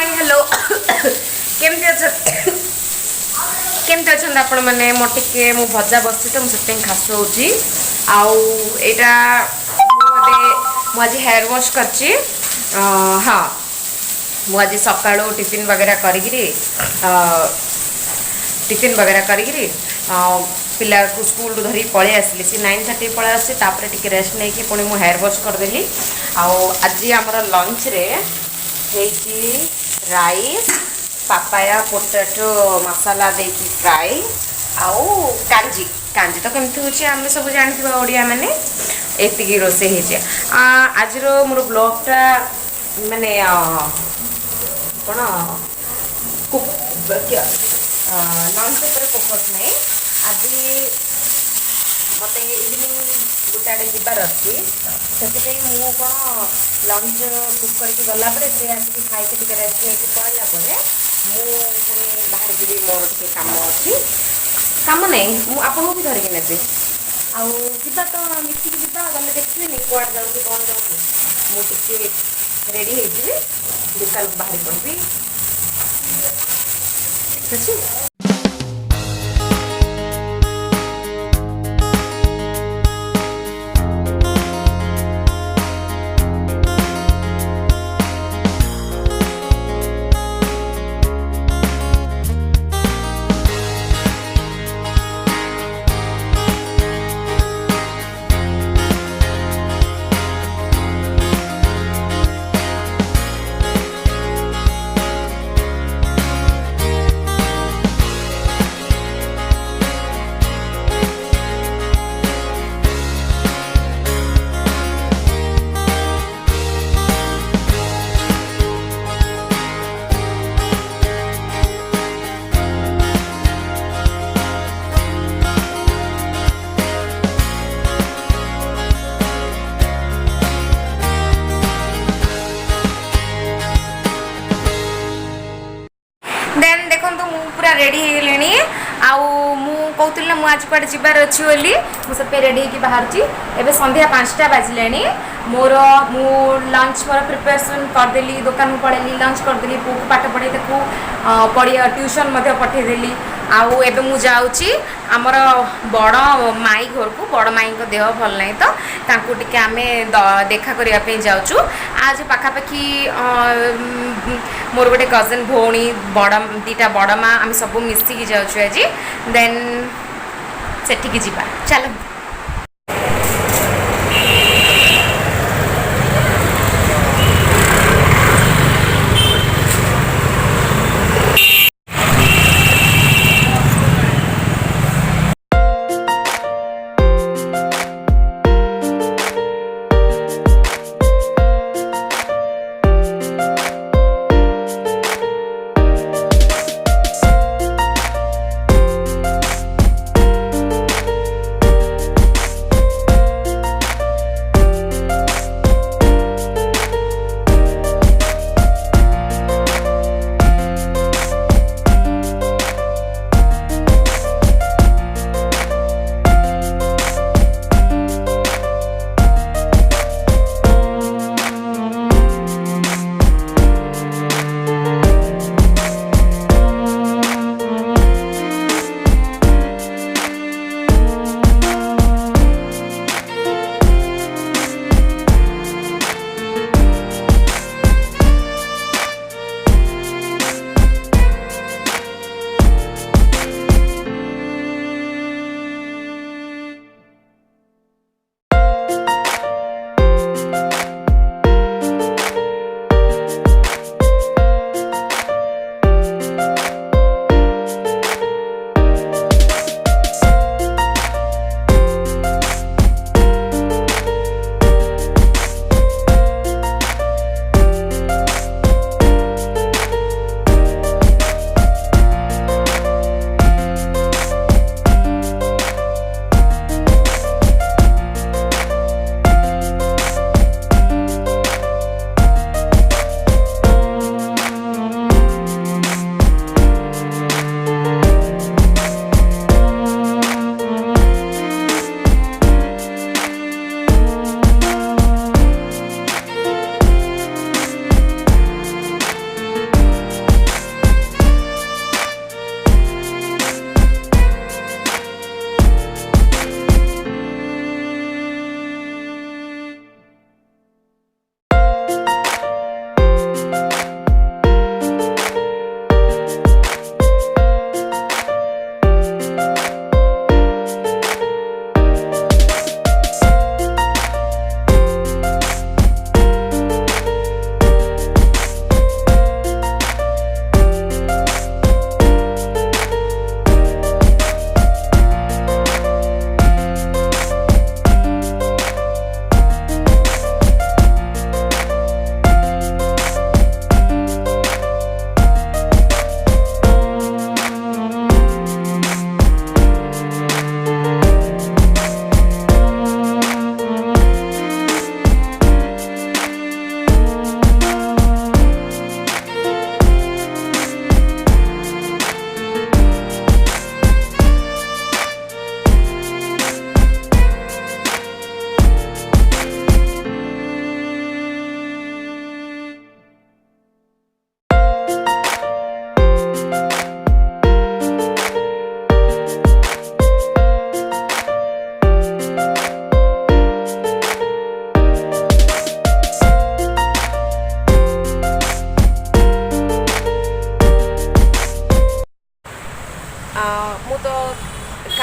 Hi hello केमती अच्छा केमती अच्छा आपण मैंने मोटे मु भजा बस तो मुझे खास होची मुझे हेयर वॉश करची हाँ मुझे सका टिफिन वगैरह करी पिला को स्कूल धरी पलि आसली सी 9:30 पलि आसपर टी रेस्ट नहीं कि पुणी मुझे हेयर वॉश करदेली आज आमर लंच रे राइस पापाया पोटैटो मसाला देकी फ्राई आउ कांजी कांजी तो केमती होची आम सब जानते ओडिया माने एतिकी रोसे आज मोर ब्लॉगटा माने कौन कुक लंच पर फोकस नहीं आज मत इवनिंग गोटे जबार अच्छी से मु कौन लंच कुक करके गलापर से आसिक खाई रेस्ट नहीं पड़ाला मुझे बाहर जी मोर टे कम अच्छी कम नहीं आपको भी धरिकी नेबी आवा तो मिसिक जा गले देखिए कौन जाऊँगी कौन जाऊँगी मुझे रेडी होगी दुकान को बाहर पड़ी ठीक अच्छे। देन देखो तो मु पूरा रेडी हेलेनी कहती ना मुझे कड़े जबार अच्छी बोली मुझे रेडी होगी बाहर एवं संध्या 5टा बाजिले मोर मु लंच मोर प्रिपेरेसन करदेली दुकान को पड़ेली लंच करदेली पु को पाठ पढ़े पढ़िया ट्यूशन पठेदेली आबे मु जाऊँगी आमर बड़ माई घर को बड़ माई देह भल ना तो तांको टिके आमे देखा करने जाऊँ आज पाखापाखि मोर गोटे कजन भौणी बड़ दीटा बड़ माँ आम सब मिसिकी जाऊँ आज देन सेठिकी जीवा चल।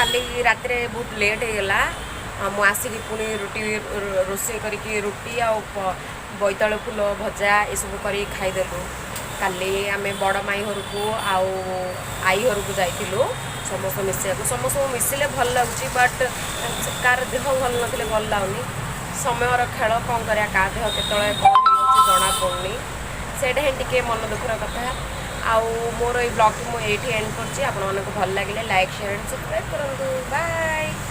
କାଲି ରାତିରେ ବହୁତ ଲେଟ୍ ହେଇଗଲା ମୁଁ ଆସିକି ପୁଣି ରୁଟି ରୋଷେଇ କରିକି ରୁଟି ଆଉ ବୋଇତାଳୁ ଫୁଲ ଭଜା ଏସବୁ କରିକି ଖାଇଦେଲୁ। କାଲି ଆମେ ବଡ଼ ମାଇଁ ଘରକୁ ଆଉ ଆଈ ଘରକୁ ଯାଇଥିଲୁ ସମସ୍ତେ ମିଶିବାକୁ। ସମସ୍ତଙ୍କୁ ମିଶିଲେ ଭଲ ଲାଗୁଛି ବଟ୍ କାହାର ଦେହ ଭଲ ନଥିଲେ ଭଲ ଲାଗୁନି। ସମୟର ଖେଳ କ'ଣ କରିବା, କାହା ଦେହ କେତେବେଳେ କ'ଣ ହେଇଯାଉଛି ଜଣାପଡ଼ୁନି। ସେଇଟା ହିଁ ଟିକେ ମନ ଦୁଃଖର କଥା। ଆଉ ମୋର ଏଇ ବ୍ଲଗ୍ଟି ମୁଁ ଏଇଠି ଏଣ୍ଡ କରୁଛି। ଆପଣମାନଙ୍କୁ ଭଲ ଲାଗିଲେ ଲାଇକ୍ ସେୟାର ଆଣ୍ଡ ସବସ୍କ୍ରାଇବ୍ କରନ୍ତୁ। ବାଏ।